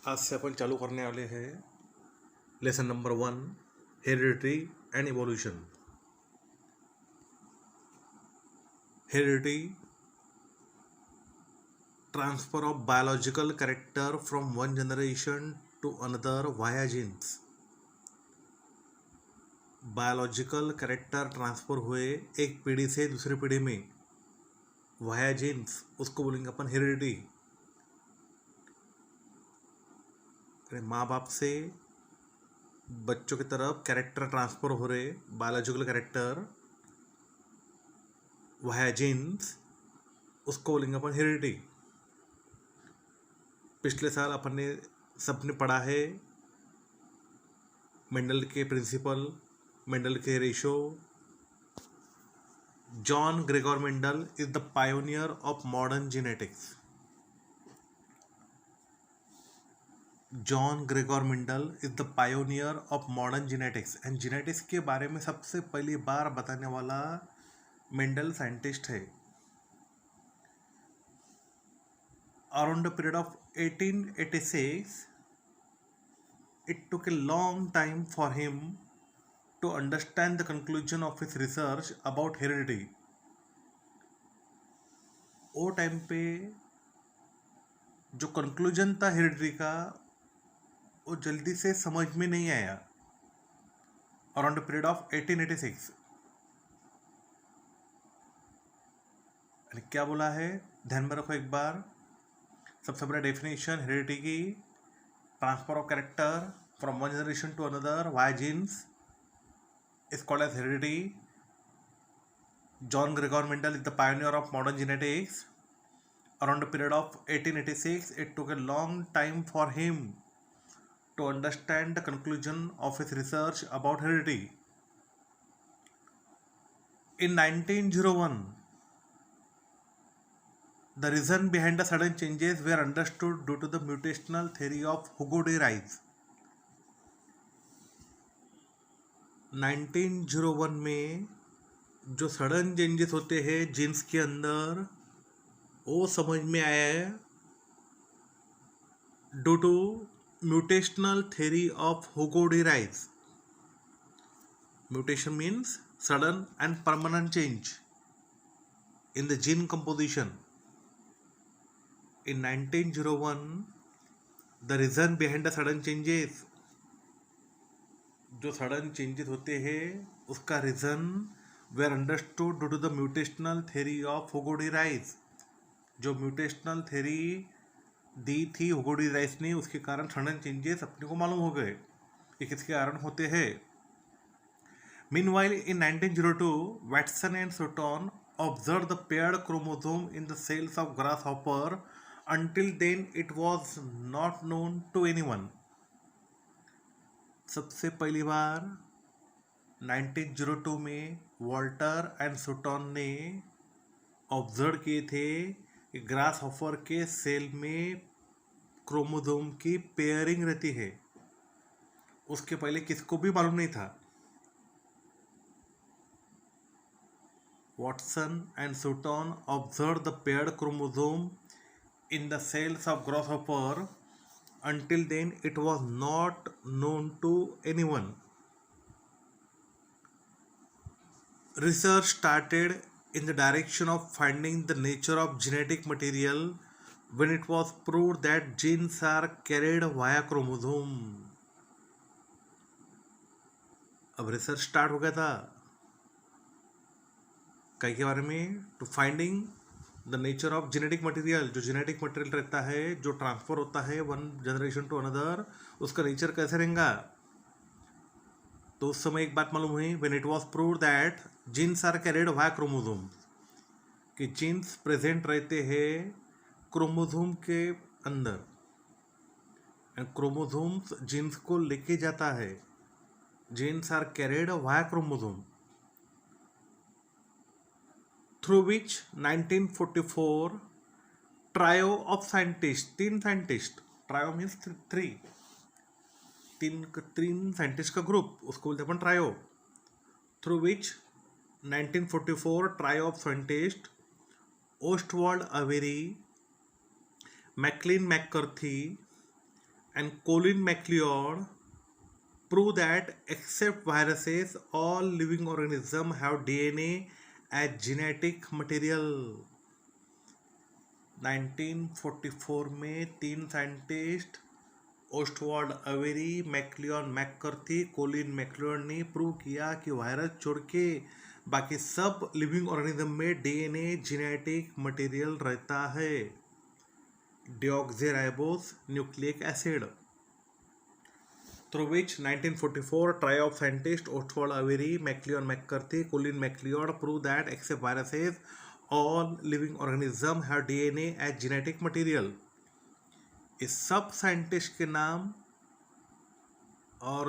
आज से अपन चालू करने वाले हैं lesson number 1, heredity and evolution. Heredity, transfer of biological character from one generation to another via genes. Biological character transfer हुए एक पीढ़ी से दूसरी पीढ़ी में वाया जीन्स, उसको बोलेंगे अपन हेरिडिटी। माँ बाप से बच्चों की तरफ कैरेक्टर ट्रांसफर हो रहे, बायोलॉजिकल कैरेक्टर वाया जीन्स, उसको बोलेंगे अपन हेरिडिटी। पिछले साल अपन ने सबने पढ़ा है मेंडल के प्रिंसिपल, मेंडल के ratio. John Gregor Mendel is the pioneer of modern genetics. John Gregor Mendel is the pioneer of modern genetics. And genetics के बारे में सबसे पहली बार बताने वाला मेंडल साइंटिस्ट है। Around the period of 1886, it took a long time for him to understand the conclusion of his research about heredity. वो time पे जो कंक्लूजन था हेरिडिटी का, वो जल्दी से समझ में नहीं आया। Around the period of 1886। क्या बोला है, ध्यान में रखो एक बार। सबसे बड़ा डेफिनेशन हेरिडिटी की, transfer of character from one generation to another via genes is called as heredity. John Gregor Mendel is the pioneer of modern genetics. Around the period of 1886, it took a long time for him to understand the conclusion of his research about heredity. In 1901, the reason behind the sudden changes were understood due to the mutational theory of Hugo de Rice. 1901 में जो sudden changes होते हैं jeans के अंदर, वो समझ में आया है due to mutational theory of Hugo de Vries. Mutation means sudden and permanent change in the gene composition. In 1901, the reason behind the sudden changes, जो सडन चेंजेस होते हैं उसका reason were understood due to the mutational theory of Hugo de Vries. जो म्यूटेशनल थ्योरी दी थी Hugo de rice ने, उसके कारण सडन चेंजेस अपने को मालूम हो गए कि किसके कारण होते हैं। Meanwhile in 1902, Watson and Sutton observe the paired chromosome in the cells of grasshopper. Until then it was not known to anyone. सबसे पहली बार 1902 में वॉल्टर एंड सूटन ने ऑब्जर्व किए थे कि ग्रास हॉपर के सेल में क्रोमोसोम की पेयरिंग रहती है। उसके पहले किसको भी मालूम नहीं था। Watson and Sutton observe the paired chromosome in the cells of grasshopper. Until then, it was not known to anyone. Research started in the direction of finding the nature of genetic material when it was proved that genes are carried via chromosome. अब research start हो गया था कई के बारे में, to finding the nature of genetic material. जो genetic material रहता है, जो ट्रांसफर होता है वन जनरेशन टू अनदर, उसका नेचर कैसे रहेगा। तो उस समय एक बात मालूम हुई, when it was proved that genes are carried via chromosome, कि जीन्स प्रेजेंट रहते हैं क्रोमोसोम के अंदर, एंड क्रोमोसोम्स जीन्स को लेके जाता है। Genes are carried via chromosome, through which 1944 trio of scientists, तीन साइंटिस्ट, ट्रायो मीन्स थ्री, तीन साइंटिस्ट का ग्रुप, उसको बोलते अपन trio. Through which 1944 trio of scientist, Oswald Avery, Maclyn McCarty and Colin MacLeod prove that except viruses, all living organisms have DNA as genetic material. 1944 में तीन scientist Oswald Avery, Maclyn McCarty, Colin मैक्लियड ने prove किया कि virus छोड़ के बाकी सब living organism में डीएनए जेनेटिक मटेरियल रहता है. Deoxyribose nucleic acid, through which 1944 trio of scientists Ostwald Avery, MacLeod McCarthy, Colin MacLeod proved that except viruses, all living organisms have DNA as genetic material. इस सब scientist के नाम और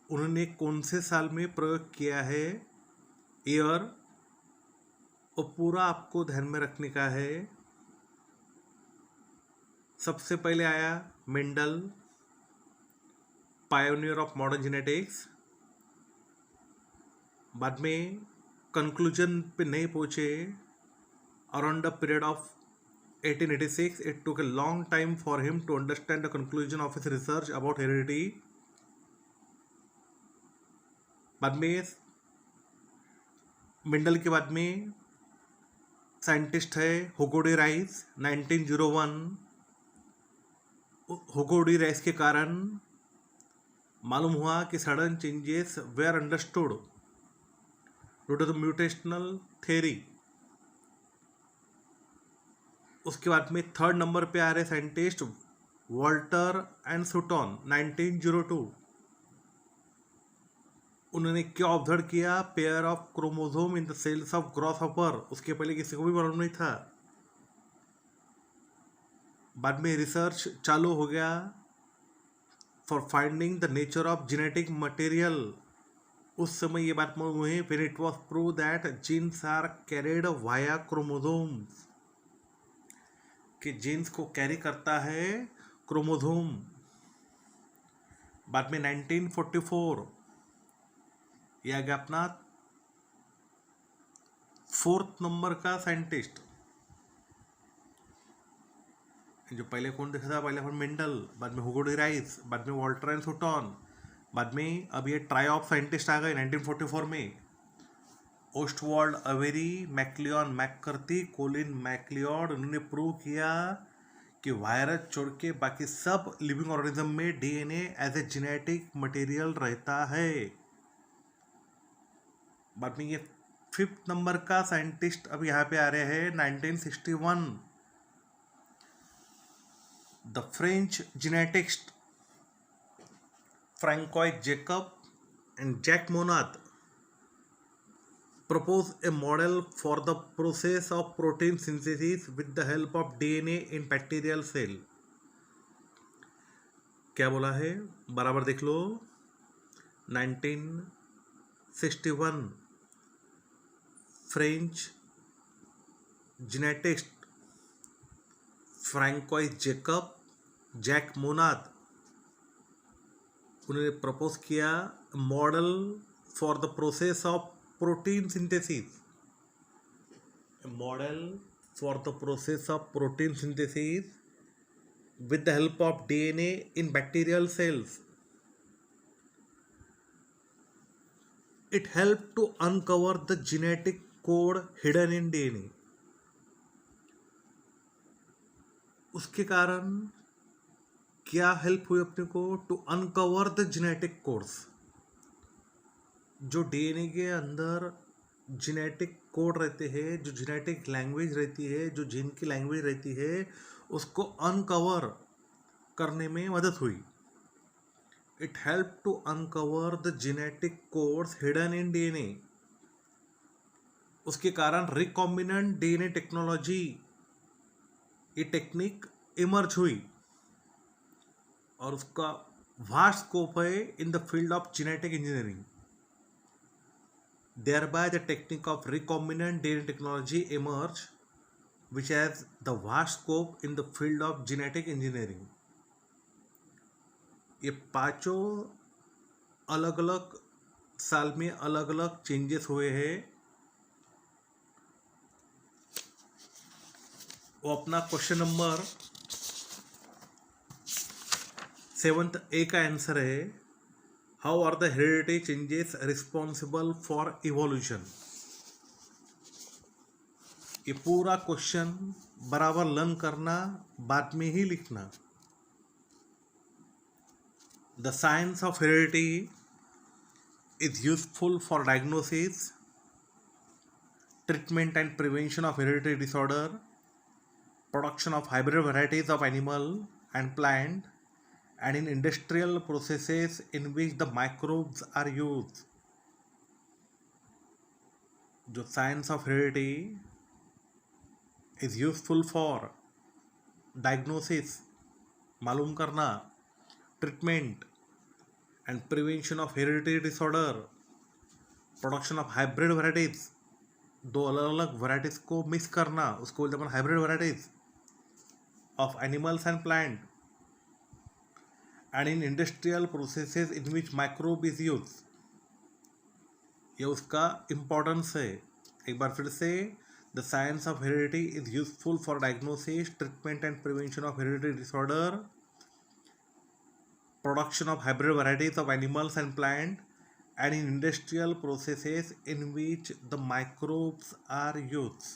उन्होंने कौन से साल में प्रयोग किया है, ईयर, वो पूरा आपको ध्यान में रखने का है. सबसे पहले आया Mendel, pioneer of modern genetics. बाद में कंक्लूजन पे नहीं पहुंचे. Around the period of 1886 it took a long time for him to understand the conclusion of his research about heredity. बाद में मेंडल के बाद में साइंटिस्ट है Hugo de Vries. 1901 Hugo de Vries के कारण मालूम हुआ कि sudden changes were understood due to the mutational theory. उसके बाद में थर्ड नंबर पे आ रहे साइंटिस्ट वॉल्टर एंड सूटन. 1902 उन्होंने क्या ऑब्जर्व किया, pair of chromosome in the cells of grasshopper. उसके पहले किसी को भी मालूम नहीं था. बाद में रिसर्च चालू हो गया for finding the nature of genetic material. उस समय ये बात मालूम हुई when it was prove that genes are carried via chromosomes, कि जीन्स को कैरी करता है क्रोमोसोम. बाद में 1944 ये आ गया अपना फोर्थ नंबर का साइंटिस्ट. जो पहले कौन देखा था, पहले मेंडल, बाद में हुगो डी राइस, बाद में वॉल्टर एंड सूटन, बाद में अब ये ट्राई ऑफ साइंटिस्ट आ गए 1944 में. Oswald Avery, Maclyn McCarty, Colin MacLeod. उन्होंने प्रूव किया कि वायरस छोड़ के बाकी सब लिविंग ऑर्गेनिज्म में DNA as a genetic material रहता है. बाद में ये फिफ्थ नंबर का साइंटिस्ट अब यहाँ पे आ रहे हैं 1961. The French geneticist Francois Jacob and Jacques Monod propose a model for the process of protein synthesis with the help of DNA in bacterial cell. क्या बोला है बराबर देख लो. 1961 French geneticist Francois Jacob, Jack मोनाद, उन्होंने प्रपोज किया model for the process of protein synthesis. A model for the process of protein synthesis with the help of DNA in bacterial cells. It helped to uncover the genetic code hidden in DNA. उसके कारण क्या help हुई अपने को, to uncover the genetic codes. जो DNA के अंदर genetic code रहते हैं, जो जेनेटिक लैंग्वेज रहती है, जो जीन की लैंग्वेज रहती है, उसको अनकवर करने में मदद हुई. It help to uncover the genetic codes hidden in DNA. उसके कारण रिकॉम्बिनेंट डीएनए टेक्नोलॉजी, ये टेक्निक इमर्ज हुई और उसका वास्ट स्कोप है in the field of genetic engineering. Thereby, the technique of recombinant DNA technology emerged, which has the vast scope in the field of genetic engineering. ये पांचों अलग अलग साल में अलग अलग चेंजेस हुए हैं. वो अपना क्वेश्चन नंबर सेवंथ ए का आंसर है how are the heredity changes responsible for evolution. ये पूरा क्वेश्चन बराबर लर्न करना, बाद में ही लिखना। The science of heredity is useful for diagnosis, treatment and prevention of hereditary disorder, production of hybrid varieties of animal and plant, and in industrial processes in which the microbes are used. जो science of heredity is useful for diagnosis, मालूम करना, treatment and prevention of hereditary disorder, production of hybrid varieties, दो अलग अलग varieties को mix करना, उसको बोलते हैं अपन hybrid varieties of animals and plant, and in industrial processes in which microbe is use. ये उसका इम्पोर्टेंस है। एक बार फिर से, the science of heredity is useful for diagnosis, treatment and prevention of hereditary disorder, production of hybrid varieties of animals and plant, and in industrial processes in which the microbes are used.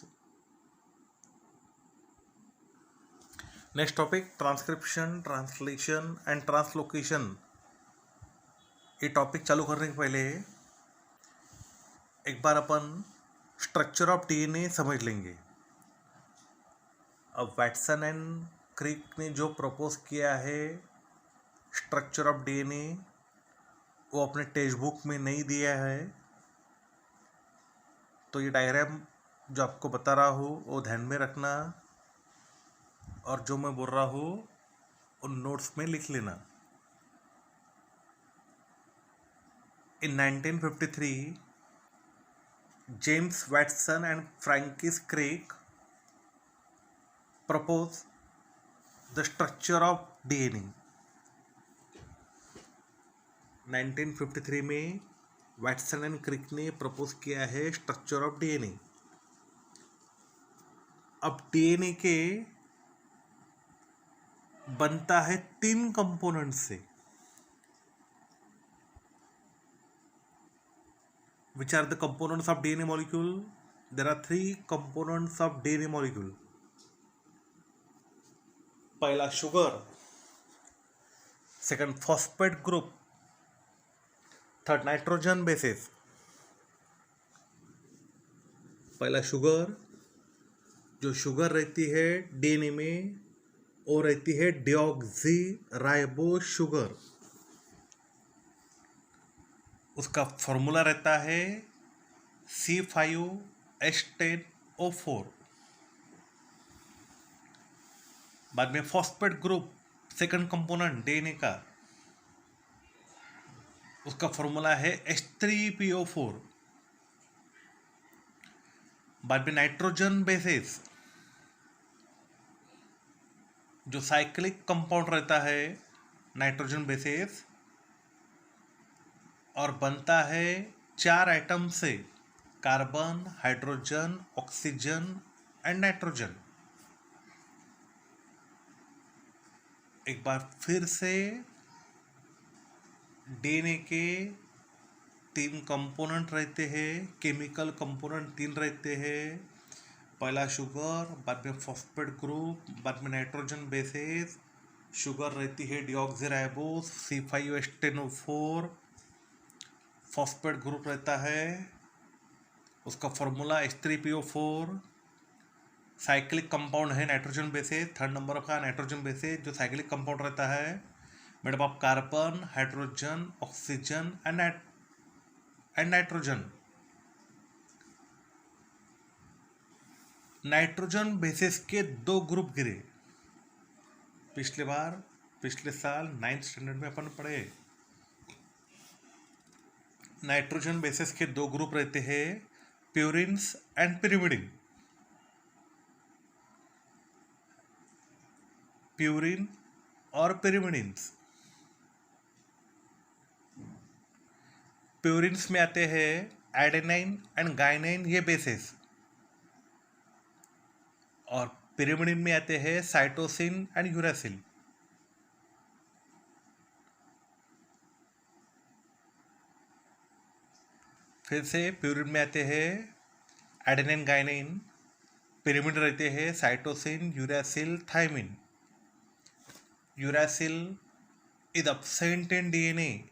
Next topic, transcription, translation and translocation. ये topic चालू करने के पहले एक बार अपन structure of DNA समझ लेंगे। अब Watson and Crick ने जो प्रपोज किया है स्ट्रक्चर ऑफ डीएनए, वो अपने टेक्स्ट बुक में नहीं दिया है। तो ये डायग्राम जो आपको बता रहा हूँ वो ध्यान में रखना, और जो मैं बोल रहा हूँ उन नोट्स में लिख लेना। In 1953 James Watson and Francis Crick propose the structure of DNA. 1953 में वैटसन एंड क्रिक ने प्रपोज किया है स्ट्रक्चर ऑफ डीएनए। अब डीएनए के बनता है 3 कंपोनेंट से। Which are the components of DNA molecule? There are 3 components of DNA molecule. पहला sugar, second phosphate group, third nitrogen bases. पहला शुगर, जो शुगर रहती है डीएनए में वो रहती है डिऑक्सी राइबो शुगर। उसका फॉर्मूला रहता है C5H10O4। बाद में phosphate group, second component DNA का, उसका फॉर्मूला है H3PO4। बाद में नाइट्रोजन बेसिस, जो साइक्लिक कंपाउंड रहता है नाइट्रोजन बेसिस, और बनता है 4 एटम से, carbon, hydrogen, oxygen and nitrogen. एक बार फिर से, डीएनए के 3 कंपोनेंट रहते हैं, केमिकल कंपोनेंट 3 रहते हैं। पहला शुगर, बाद में फॉस्फेट ग्रुप, बाद में नाइट्रोजन बेसिस। शुगर रहती है डिऑक्सीराइबोस C5H10O4। फॉस्फेट ग्रुप रहता है, उसका फॉर्मूला H3PO4। साइक्लिक कंपाउंड है नाइट्रोजन बेसिस, थर्ड नंबर का नाइट्रोजन बेसिस, जो साइक्लिक कंपाउंड रहता है made of carbon, hydrogen, oxygen and nitrogen. Nitrogen bases के 2 ग्रुप गिरे पिछले साल 9th स्टैंडर्ड में अपन पढ़े। नाइट्रोजन बेसिस के 2 ग्रुप रहते हैं, प्यूरिन्स एंड पिरिमिडिन। प्यूरिन और पिरिमिडिन्स। प्यूरिन्स में आते हैं एडेनाइन एंड गाइनाइन, ये बेसिस, और पिरिमिडिन में आते हैं साइटोसिन एंड यूरासिल। फिर से प्यूरिन में आते हैं एडेनिन गाइनिन, पिरामिड रहते हैं cytosine, uracil, thymine. Uracil is absent in DNA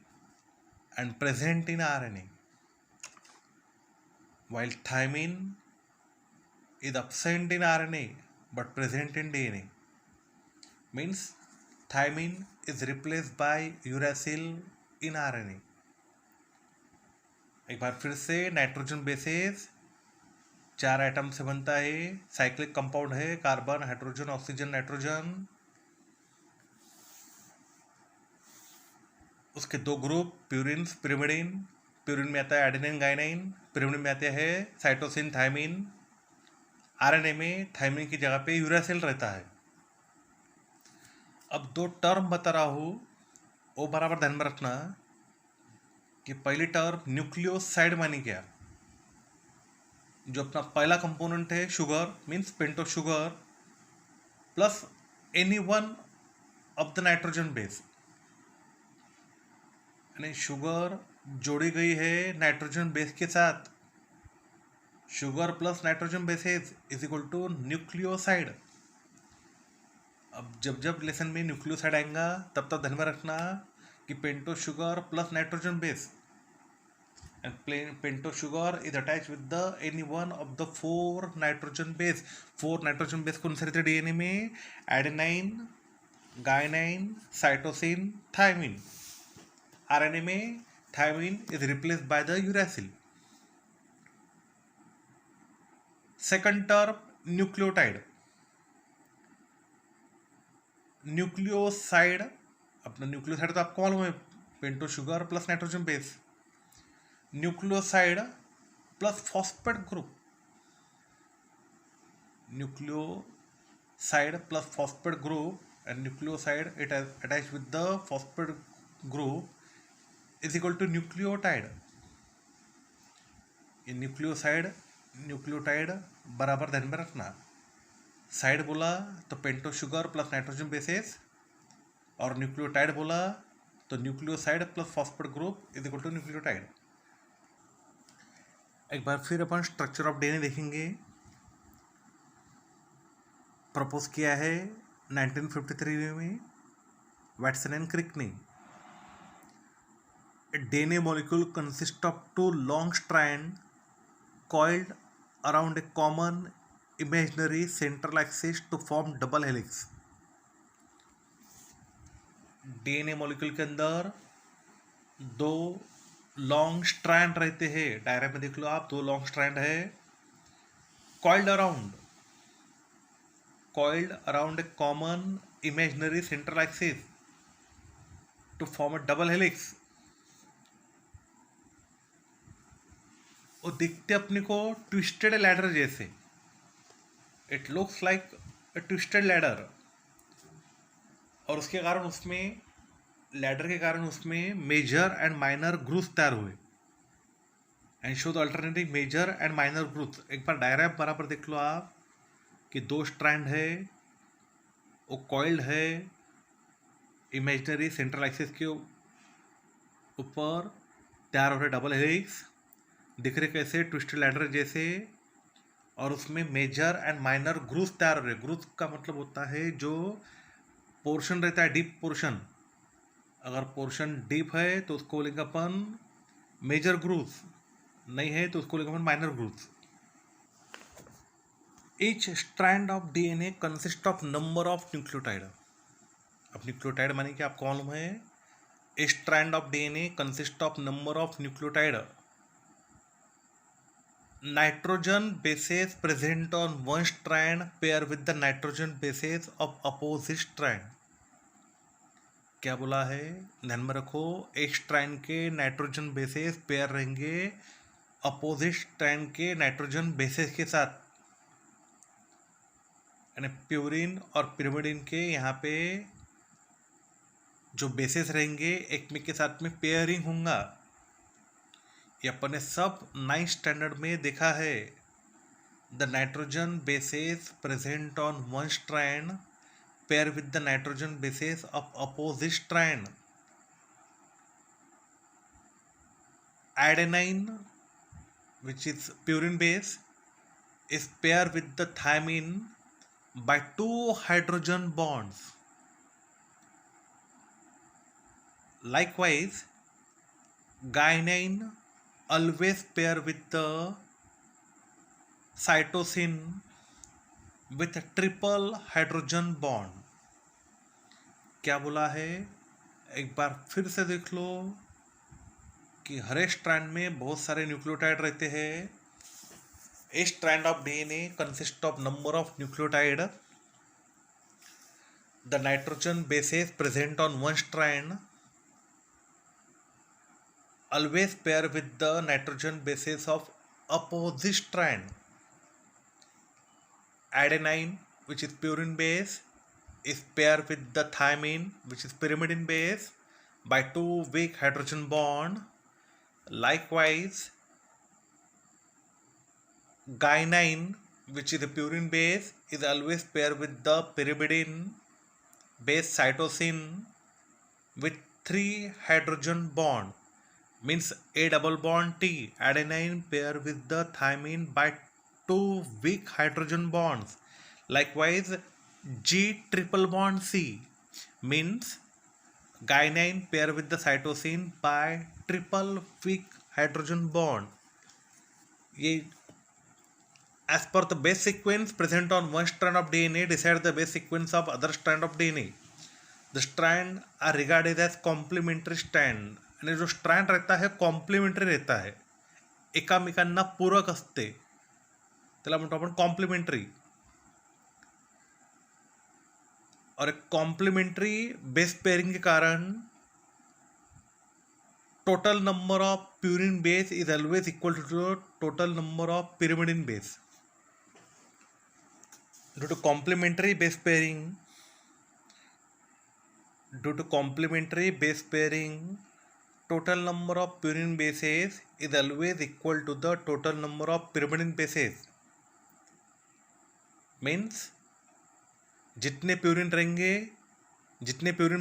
and present in RNA, while thymine is absent in RNA but present in DNA. Means thymine is replaced by uracil in RNA. एक बार फिर से nitrogen bases 4 atom से बनता है, cyclic compound है, carbon, hydrogen, oxygen, nitrogen. उसके 2 group purine, pyrimidine. Purine में आता है एडेनिन गाइनिन, पिरिमिडिन में आते हैं साइटोसिन, थायमिन. आरएनए में थायमिन की जगह पे यूरासिल रहता है. अब 2 टर्म बता रहा हूँ, वो बराबर ध्यान में रखना कि पहली टर्म न्यूक्लियोसाइड मानी क्या, जो अपना पहला कंपोनेंट है sugar means pentose sugar plus any one of the nitrogen base. यानी शुगर जोड़ी गई है नाइट्रोजन बेस के साथ. Sugar plus nitrogen bases is equal to nucleoside. अब जब जब लेसन में न्यूक्लियोसाइड आएगा तब तक ध्यान में रखना कि pentose sugar plus nitrogen base and pentose sugar is attach with the any one of the 4 nitrogen base. 4 nitrogen base कौन से रहते हैं डीएनए में? Adenine, guanine, cytosine, thymine. RNA में thymine is replaced by the uracil. Second term nucleotide. Nucleoside, अपना nucleoside तो आपको मालूम है, pentose sugar plus nitrogen base. Nucleoside plus phosphate group. Nucleoside plus phosphate group and nucleoside it attach with the phosphate group is equal to nucleotide. ये nucleotide बराबर ध्यान में रखना. साइड बोला तो pentose sugar plus nitrogen bases, और nucleotide बोला तो nucleoside plus phosphate group is equal to nucleotide. एक बार फिर अपन स्ट्रक्चर ऑफ डीएनए देखेंगे. प्रपोज किया है 1953 में वैटसन एंड क्रिकनी. DNA molecule consist of 2 long strands coiled around a common imaginary central axis to form double helix. DNA molecule के अंदर 2 लॉन्ग स्ट्रैंड रहते हैं. डायग्राम में देख लो आप, 2 लॉन्ग स्ट्रैंड है coiled around a common imaginary central axis to form a double helix. वो दिखते अपने को ट्विस्टेड लैडर जैसे. It looks like a twisted ladder. और उसके कारण उसमें लैडर के कारण उसमें मेजर एंड माइनर ग्रूव्स तैयार हुए. And show the alternative major and minor grooves. एक बार डायग्राम बराबर देख लो आप कि 2 स्ट्रैंड है, वो कॉइल्ड है इमेजिनरी सेंट्रल एक्सिस के ऊपर, तैयार हो रहे डबल हेलिक्स. दिख रहे कैसे? ट्विस्टेड लैडर जैसे. और उसमें मेजर एंड माइनर ग्रूव्स तैयार हो रहे. ग्रूव्स का मतलब होता है जो पोर्शन रहता है डीप पोर्शन. अगर पोर्शन डीप है तो उसको बोलेंगे अपन मेजर ग्रूव्स, नहीं है तो उसको बोलेंगे अपन minor grooves. Each strand of DNA consist of number of nucleotide. अब न्यूक्लियोटाइड माने कि आपको मालूम है, a strand of DNA consist of number of nucleotide. Nitrogen bases present on one strand pair with the nitrogen bases of opposite strand. क्या बोला है? ध्यान में रखो, एक स्ट्रैंड के नाइट्रोजन बेसेस पेयर रहेंगे अपोजिट स्ट्रैंड के नाइट्रोजन बेसेस के साथ. यानी प्यूरिन और पिरिमिडिन के यहाँ पे जो बेसेस रहेंगे एक में के साथ में पेयरिंग होगा. ये अपन ने सब 9th स्टैंडर्ड में देखा है. The nitrogen bases present on one strand pair with the nitrogen bases of opposite strand. Adenine which is purine base, is paired with the thymine by two hydrogen bonds. Likewise, guanine always pair with the cytosine with a triple hydrogen bond. क्या बोला है, एक बार फिर से देख लो कि हर एक स्ट्रैंड में बहुत सारे न्यूक्लियोटाइड रहते हैं. A strand of DNA consists of number of nucleotide. The nitrogen bases present on one strand always pair with the nitrogen bases of opposite strand. Adenine, which is purine base, is paired with the thymine, which is pyrimidine base, by two weak hydrogen bond. Likewise, guanine, which is a purine base, is always paired with the pyrimidine base cytosine with three hydrogen bond. Means A double bond T, adenine pair with the thymine by two weak hydrogen bonds. Likewise, G triple bond C means guanine pair with the cytosine by triple weak hydrogen bond. As per the base sequence present on one strand of DNA, decide the base sequence of other strand of DNA. The strand are regarded as complementary strand. आणि जो strand रहता है complementary रहता है, एकामेकांना पूरक असते, त्याला म्हणतो आपण कॉम्प्लिमेंटरी. और कॉम्प्लिमेंटरी बेस पेयरिंग के कारण total number of purine base is always equal to total number of pyrimidine base. Due to complementary base pairing, total number of purine bases is always equal to the total number of pyrimidine bases. Means जितने purine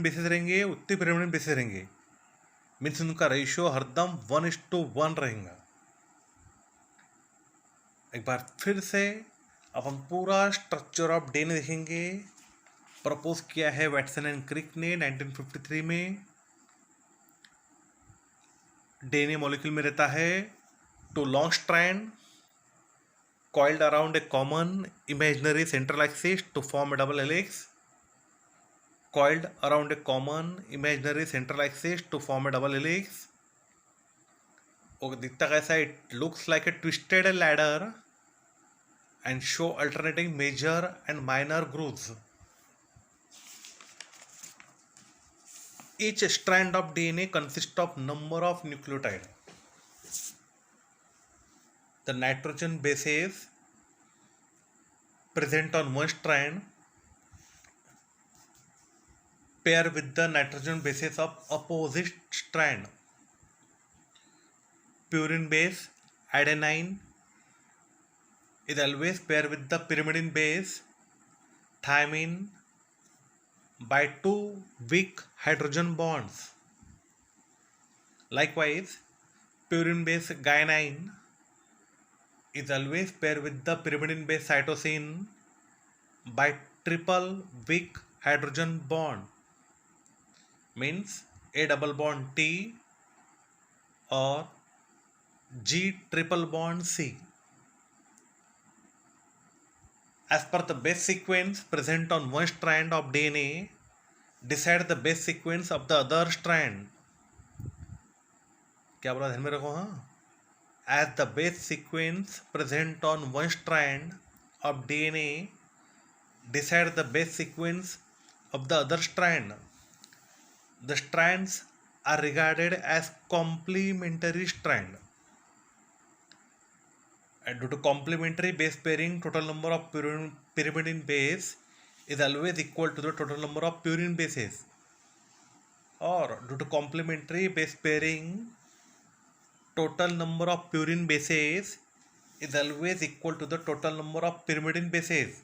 bases रहेंगे उतने pyrimidine bases रहेंगे. Means उनका ratio हरदम 1:1 रहेगा. एक बार फिर से अब हम पूरा स्ट्रक्चर ऑफ डीएनए देखेंगे. प्रपोज किया है वैटसन एंड क्रिक ने 1953 में. डीएनए मॉलिक्यूल में रहता है two long strand coiled around a common imaginary central axis to form a double helix. Coiled around a common imaginary central axis to form a double helix. और दिखता कैसा, it looks like a twisted ladder and show alternating major and minor grooves. Each strand of DNA consists of number of nucleotide. The nitrogen bases present on one strand pair with the nitrogen bases of opposite strand. Purine base adenine is always paired with the pyrimidine base thymine by two weak hydrogen bonds. Likewise, purine base guanine is always paired with the pyrimidine base cytosine by triple weak hydrogen bond. Means A double bond T or G triple bond C. As per the base sequence present on one strand of DNA, decide the base sequence of the other strand. क्या बोला, ध्यान में रखो. हाँ, as the base sequence present on one strand of DNA, decide the base sequence of the other strand. The strands are regarded as complementary strand. And due to complementary base pairing, total number of pyrimidine base is always equal to the total number of purine bases. Or due to complementary base pairing, total number of purine bases is always equal to the total number of pyrimidine bases.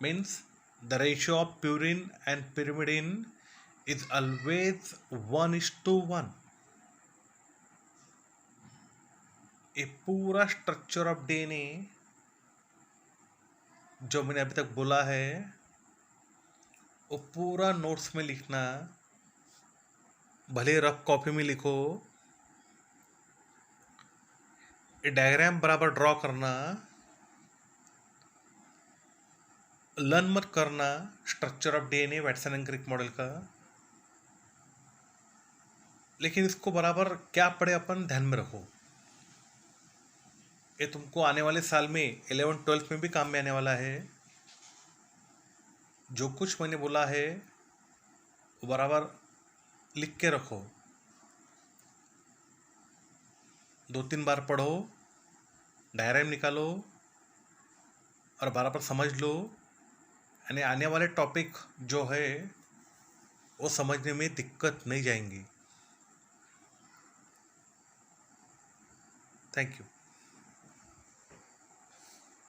Means the ratio of purine and pyrimidine is always 1:1. ये पूरा structure of DNA जो मैंने अभी तक बोला है वो पूरा नोट्स में लिखना, भले रफ कॉपी में लिखो। ये डायग्राम बराबर ड्रॉ करना, लर्न मत करना structure of DNA Watson and Crick model का, लेकिन इसको बराबर क्या पढ़े अपन ध्यान में रखो। ये तुमको आने वाले साल में 11th-12th में भी काम में आने वाला है। जो कुछ मैंने बोला है वो बराबर लिख के रखो, 2-3 बार पढ़ो, डायग्राम निकालो और बराबर समझ लो, यानी आने वाले टॉपिक जो है वो समझने में दिक्कत नहीं जाएंगी। Thank you.